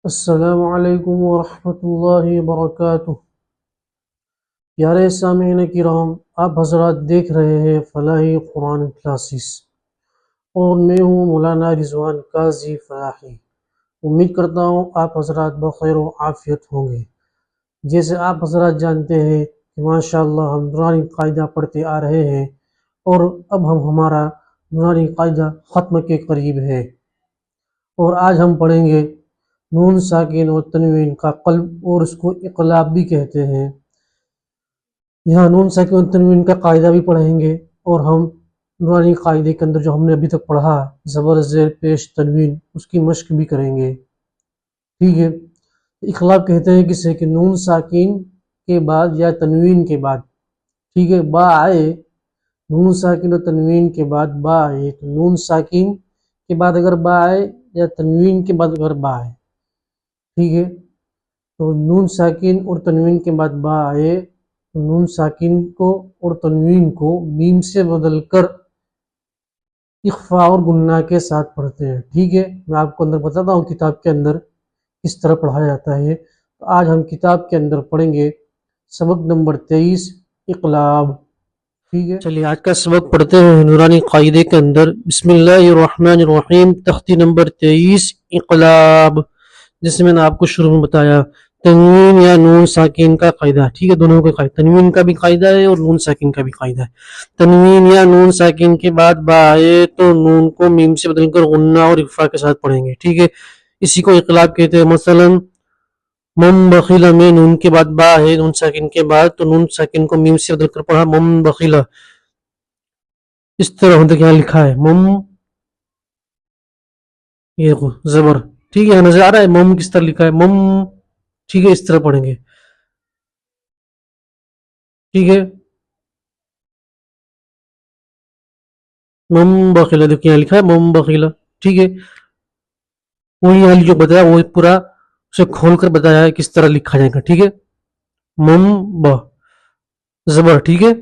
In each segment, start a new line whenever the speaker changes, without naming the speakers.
السلام علیکم ورحمۃ اللہ وبرکاتہ۔ پیارے سامعین کرام، آپ حضرات دیکھ رہے ہیں فلاحی قرآن کلاسز اور میں ہوں مولانا رضوان قاضی فلاحی۔ امید کرتا ہوں آپ حضرات بخیر و عافیت ہوں گے۔ جیسے آپ حضرات جانتے ہیں کہ ماشاءاللہ ہم نورانی قاعدہ پڑھتے آ رہے ہیں اور اب ہمارا نورانی قاعدہ ختم کے قریب ہے، اور آج ہم پڑھیں گے نون ساکن اور تنوین کا قلب، اور اس کو اقلاب بھی کہتے ہیں۔ یہاں نون ساکن اور تنوین کا قاعدہ بھی پڑھیں گے، اور ہم نورانی قاعدے کے اندر جو ہم نے ابھی تک پڑھا زبر زیر پیش تنوین، اس کی مشق بھی کریں گے، ٹھیک ہے۔ اقلاب کہتے ہیں کسے کہ نون ساکن کے بعد یا تنوین کے بعد، ٹھیک ہے، با آئے، نون ساکن اور تنوین کے بعد با آئے تو نون ساکن کے بعد اگر با آئے یا تنوین کے بعد اگر با آئے، ٹھیک ہے، تو نون ساکن اور تنوین کے بعد با آئے تو نون ساکن کو اور تنوین کو میم سے بدل کر اخفاء اور گنہ کے ساتھ پڑھتے ہیں، ٹھیک ہے۔ میں آپ کو اندر بتاتا ہوں کتاب کے اندر کس طرح پڑھایا جاتا ہے۔ تو آج ہم کتاب کے اندر پڑھیں گے سبق نمبر 23 اقلاب، ٹھیک ہے۔ چلیے آج کا سبق پڑھتے ہیں نورانی قاعدے کے اندر۔ بسم اللہ الرحمن الرحیم، تختی نمبر 23 اقلاب، جیسے میں نے آپ کو شروع میں بتایا تنوین یا نون ساکن کا قاعدہ، ٹھیک ہے، دونوں کا قاعدہ، تنوین کا بھی قاعدہ ہے اور نون ساکن کا بھی قاعدہ ہے۔ تنوین یا نون ساکن کے بعد با آئے تو نون کو میم سے بدل کر غنہ اور اخفاء کے ساتھ پڑھیں گے، ٹھیک ہے، اسی کو اقلاب کہتے ہیں۔ مثلا مم بخیلہ میں نون کے بعد با ہے نون ساکن کے بعد، تو نون ساکن کو میم سے بدل کر پڑھا مم بخیلہ، اس طرح ہوتا کیا لکھا ہے مم، یہ زبر، ٹھیک ہے، نظر آ رہا ہے مم کس طرح لکھا ہے مم، ٹھیک ہے، اس طرح پڑھیں گے، ٹھیک ہے، مم بخیلہ، دیکھیں یہاں لکھا ہے مم بخیلہ، ٹھیک ہے، وہ یہاں جو بتایا وہ پورا اسے کھول کر بتایا ہے کس طرح لکھا جائے گا، ٹھیک ہے، مم ب زبر، ٹھیک ہے،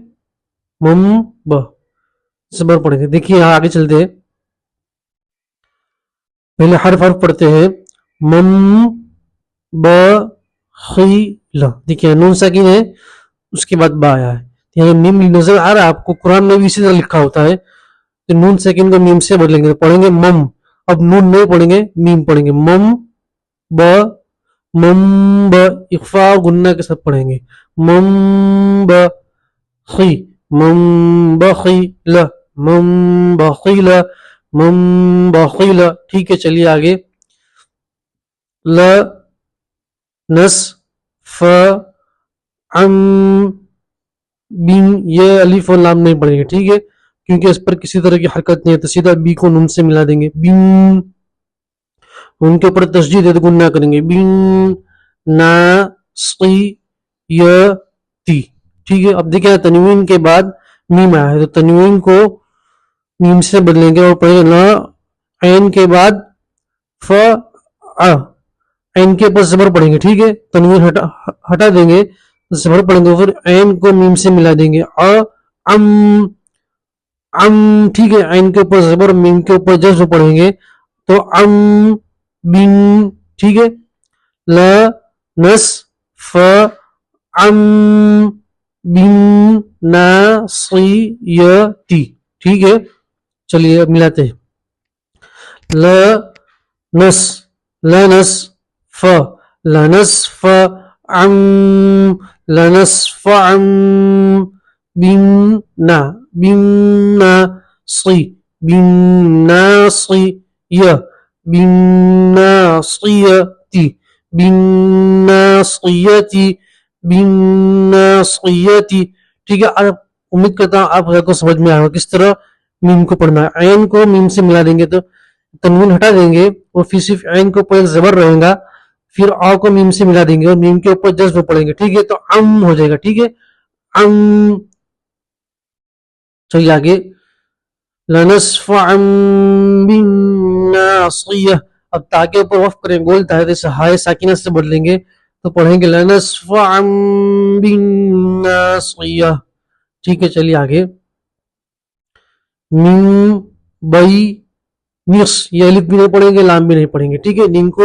مم ب زبر پڑھیں گے۔ دیکھیے یہاں آگے چلتے ہیں، پہلے حرف پڑھتے ہیں مم بخیلہ، دیکھیے نون ساکن ہے، اس کے بعد با آیا ہے، یہاں میم نظر آ رہا ہے آپ کو، قرآن میں بھی اسی طرح لکھا ہوتا ہے، تو نون ساکن کو میم سے بدلیں گے، پڑھیں گے مم، اب نون نہیں پڑھیں گے میم پڑھیں گے، مم ب اخفاء گنہ کے ساتھ پڑھیں گے، مم بخی، مم بخیلہ، مم بخیلہ، مم بخیلہ، ٹھیک ہے۔ چلیے آگے، ل نس ف ام بین، یہ الف اور لام نہیں پڑھیں گے، ٹھیک ہے، کیونکہ اس پر کسی طرح کی حرکت نہیں ہے، تو سیدھا بی کو نون سے ملا دیں گے، بین، ان کے اوپر تشدید ہے تو گنہ کریں گے، بین ناصیتی، ٹھیک ہے۔ اب دیکھیں تنوین کے بعد میم آیا ہے تو تنوین کو میم سے بدلیں گے اور پڑھیں گے نا، عین کے بعد ف عین کے اوپر زبر پڑھیں گے، ٹھیک ہے، تنوین ہٹا دیں گے، زبر پڑھیں گے، پھر عین کو میم سے ملا دیں گے، ام ام، ٹھیک ہے، عین کے اوپر زبر، میم کے اوپر جزم پڑھیں گے تو ام بن، ٹھیک ہے، ل نس ف ام بن ناصیتی، ٹھیک ہے۔ چلیے اب ملاتے ہیں، ل نس لنس ف لنس ف ام لنس ف ام بن نا بن ناصی بن ناصی بن ناصیتی بن ناصیتی بن ناصیتی، ٹھیک ہے۔ امید کرتا ہوں آپ کو سمجھ میں آئے گا کس طرح میم کو پڑھنا ہے۔ عین کو میم سے ملا دیں گے تو تنوین ہٹا دیں گے اور پھر صرف عین کے اوپر ایک زبر رہے گا، پھر آ کو میم سے ملا دیں گے اور میم کے اوپر جزم پڑھیں گے، ٹھیک ہے، تو ام ہو جائے گا، ٹھیک ہے، ام۔ چلیے آگے، لنصفعا بالناصیہ، اب تا کے اوپر وقف کریں، بولتا ہے جیسے ہائے ساکنہ سے بدلیں گے تو پڑھیں گے لنصفعا بالناصیہ، ٹھیک ہے۔ چلیے آگے، من بئی نص، یہ الف بھی نہیں پڑھیں گے لام بھی نہیں پڑھیں گے، ٹھیک ہے، نیم کو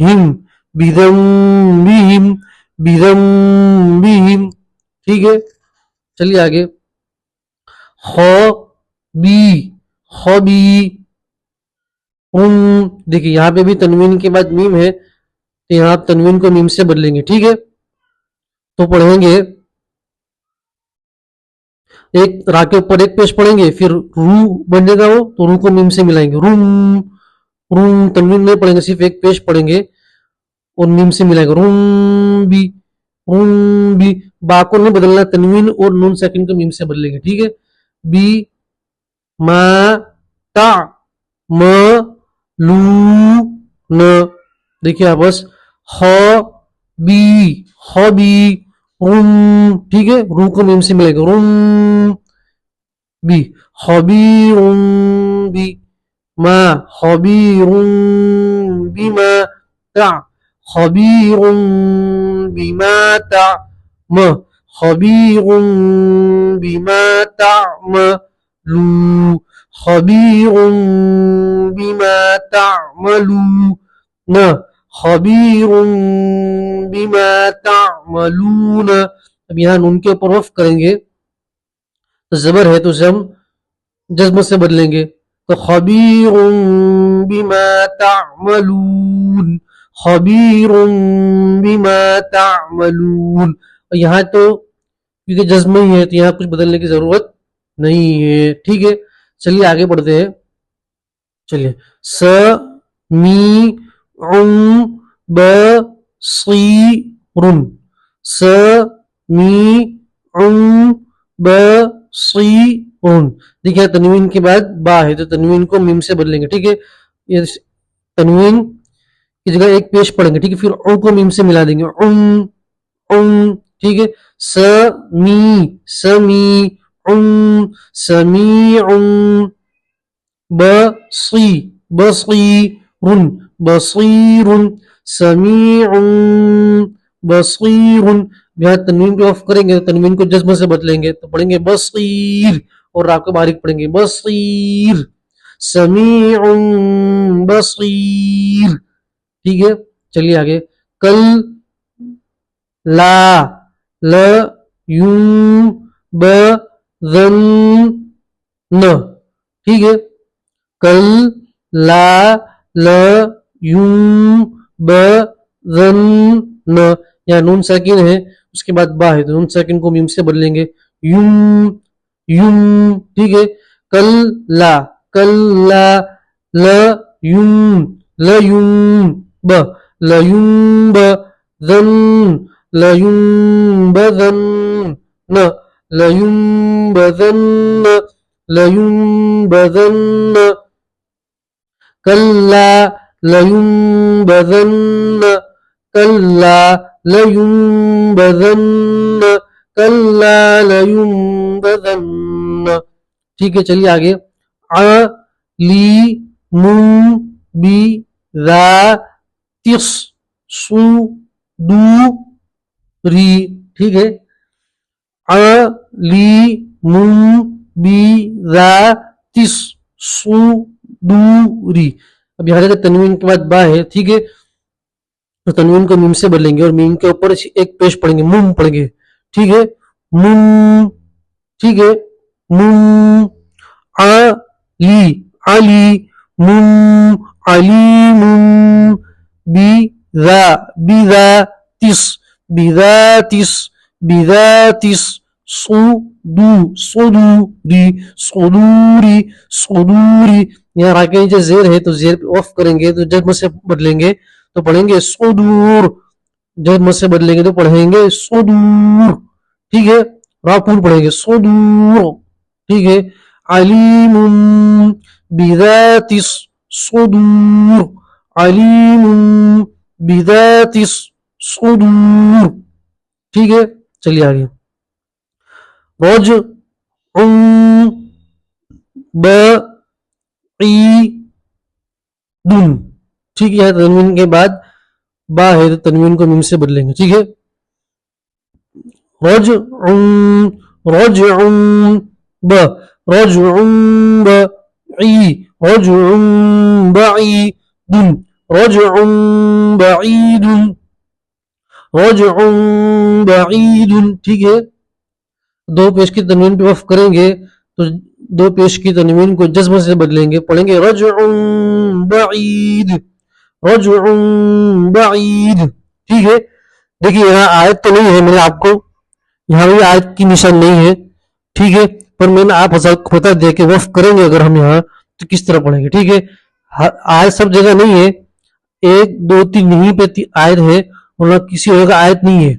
ہم بذنبہم بذنبہم. ٹھیک ہے چلیے آگے. خبی خبی دیکھیے یہاں پہ بھی تنوین کے بعد میم ہے تو یہاں آپ تنوین کو میم سے بدلیں گے. ٹھیک ہے تو پڑھیں گے ایک را کے اوپر ایک پیش پڑھیں گے پھر رو بنے گا وہ تو رو کو میم سے ملائیں گے. روم روم تنوین نہیں پڑھیں گے صرف ایک پیش پڑھیں گے اور میم سے ملائیں گے. روم بھی با کو نہیں بدلنا تنوین اور نون ساکن کو میم سے بدلیں گے. ٹھیک ہے بی ما تا م لو ن. دیکھیے آپ بس خبی روم. ٹھیک ہے رو کو میم سے ملے گا. روم بی خبیر بی ما خبیر بما تع خبیر بما تعم خبیر بما تعملون خبیر بما تعملون خبیر بما تعملون. اب یہاں نون کے اوپر وقف کریں گے تو زبر ہے تو اسے ہم جزم سے بدلیں گے تو خبیر بما تعملون خبیر بما تعملون. اور یہاں تو کیونکہ جزم ہی ہے تو یہاں کچھ بدلنے کی ضرورت نہیں ہے. ٹھیک ہے چلیے آگے بڑھتے ہیں. چلیے س می بصیر س می بصیر. دیکھیے تنوین کے بعد با ہے تو تنوین کو میم سے بدلیں گے. ٹھیک ہے یہ تنوین کی جگہ ایک پیش پڑھیں گے. ٹھیک ہے پھر او کو میم سے ملا دیں گے. ٹھیک ہے سمی سمیع بصیر سمیع بصیر. یہاں تنوین کو آف کریں گے تنوین کو جزم سے بدلیں گے تو پڑھیں گے بصیر اور را کو باریک پڑھیں گے بصیر سمیع بصیر. ٹھیک ہے چلیے آگے. کل لا ن. ٹھیک ہے کل لا ن. یا نون ساکن ہے اس کے بعد با ہے تو نون ساکن کو میم سے بدلیں گے یم. ٹھیک ہے کل لا یم ب لینبذن کلا لینبذن کلا لینبذن. ٹھیک ہے چلیے آگے. علیم بذات الصدور. ٹھیک ہے علیم بذات الصدور. اب یہاں دیکھیں تنوین کے بعد با ہے. ٹھیک ہے تو تنوین کو میم سے بدلیں گے اور میم کے اوپر ایک پیش پڑھیں گے مم پڑھیں گے. ٹھیک ہے مم. ٹھیک ہے مم علیم بذات صدور. یہاں را کے نیچے زیر ہے تو زیر پہ آف کریں گے تو جزم سے بدلیں گے تو پڑھیں گے صدور. جزم سے بدلیں گے تو پڑھیں گے صدور. ٹھیک ہے را پور پڑھیں گے صدور. ٹھیک ہے علیم بذات الصدور علیم بذات الصدور. ٹھیک ہے چلیے آگے. رجع بعید. ٹھیک ہے تنوین کے بعد با ہے تو تنوین کو میم سے بدلیں گے. ٹھیک ہے رجع بعید. رجع بعید، رجع بعید، ٹھیک ہے. دو پیش کی تنوین پہ وقف کریں گے تو دو پیش کی تنوین کو جزم سے بدلیں گے، پڑھیں گے رجع بعید، رجع بعید، ٹھیک ہے. دیکھیے یہاں آیت تو نہیں ہے، میں نے آپ کو یہاں بھی آیت کی نشان نہیں ہے، ٹھیک ہے، پر میں نے آپ حضرات کو بتا دیا کہ وقف کریں گے اگر ہم یہاں تو کس طرح پڑھیں گے، ٹھیک ہے. آیت سب جگہ نہیں ہے، ایک دو تین نہیں پہ آیت ہے، ورنہ کسی جگہ آیت نہیں ہے.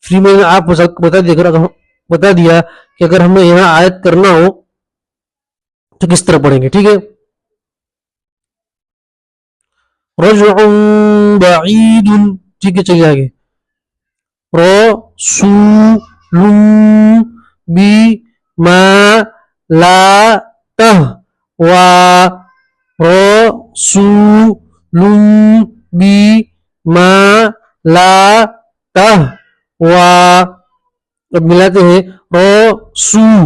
پھر میں نے آپ حضرات کو بتا دیا کہ اگر ہمیں یہاں آیت کرنا ہو تو کس طرح پڑھیں گے، ٹھیک ہے. رجع بعید، ٹھیک ہے. چلیے آگے. رسول بما لا تهوى، رسول بما لا تهوى. اب ملاتے ہیں رسول،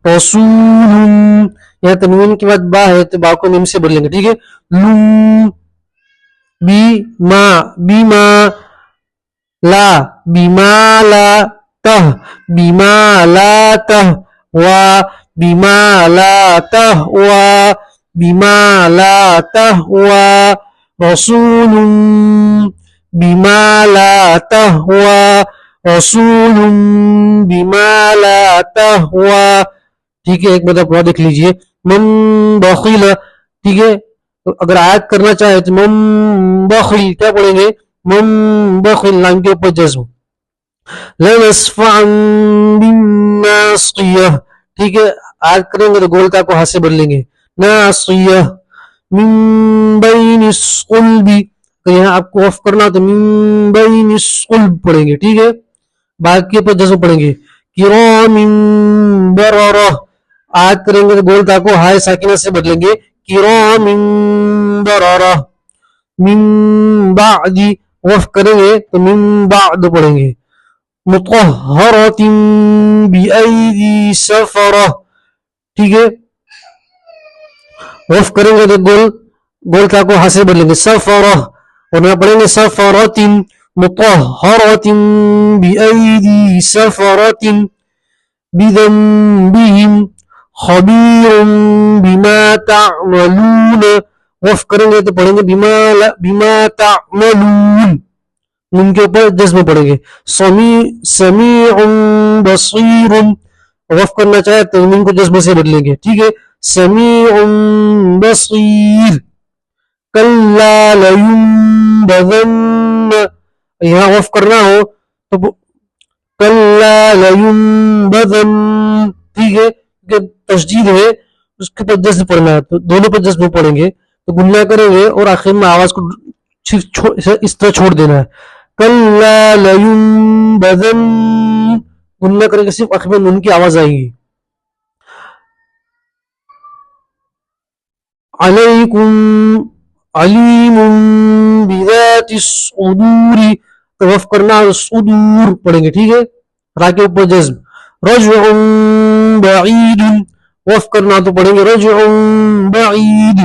رسول، یہاں تنوین کے بعد با ہے تو با کو میم سے بدلیں گے، ٹھیک ہے. لم بیما لا، بیما لا تہ، بیما لا تہ وا، بیما لا تہ وا، بیما لا تہ وا. رسول بما لا تہوا، رسول بما لا تہوا، ٹھیک ہے. ایک مطلب پورا دیکھ لیجئے. من بخیل، ٹھیک ہے. اگر آیت کرنا چاہے تو من بخیل کیا پڑھیں گے؟ من بخیل، لام کے اوپر جزم. لنسفعا بالناصیہ، ٹھیک ہے. آیت کریں گے تو گولتا کو ہاتھ سے بدلیں گے، ناصیہ. من بین الصلب، تو یہاں آپ کو وقف کرنا تو من بین الصلب پڑھیں گے، ٹھیک ہے. باقی اوپر جزم پڑھیں گے. کرام بررہ، آیت کریں گے تو گولتا کو ہائے ساکنہ سے بدلیں گے، کرام بررہ. من بعد، وقف کریں گے تو من بعد پڑھیں گے. مطہرۃ بأیدی سفرہ، ٹھیک ہے. وقف کریں گے تو گولتا کو ہاتھ سے بدلیں گے، سفرہ. اور یہاں پڑھیں گے سفرۃ مطہرۃ بأیدی سفرۃ بذنبہم خبیر بما تعملون. وقف کریں گے تو پڑھیں گے بما تعملون، ان کے اوپر جزم پڑھیں گے. سمیع بصیر، وقف کرنا چاہے تو ان کو جزم سے بدلیں گے، ٹھیک ہے. سمیع بصیر. کلا لینبذن، یہاں وقف کرنا ہو تو کلا لینبذن، ٹھیک ہے. کہ تشدید ہے اس کے پر جزم پڑھنا ہے تو دونوں پر جزم پڑھیں گے تو گننا کریں گے اور آخر میں آواز کو اس طرح چھوڑ دینا ہے. کلا لینبذن، گننا کریں گے صرف آخر میں نون کی آواز آئے گی. علیکم علیم بذات الصدور، تو وقف کرنا صدور پڑھیں گے، ٹھیک ہے. را کے اوپر جزم. رجع بعید، وقف کرنا تو پڑھیں گے رجع بعید،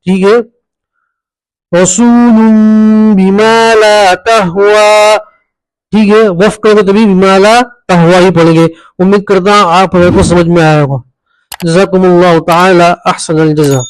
ٹھیک ہے. رسول بما لا تہوا، ٹھیک ہے. وقف کریں گے تبھی بما لا تہوا ہی پڑھیں گے. امید کرتا ہوں آپ کو سمجھ میں آیا ہوگا. جزاکم اللہ تعالی احسن الجزا.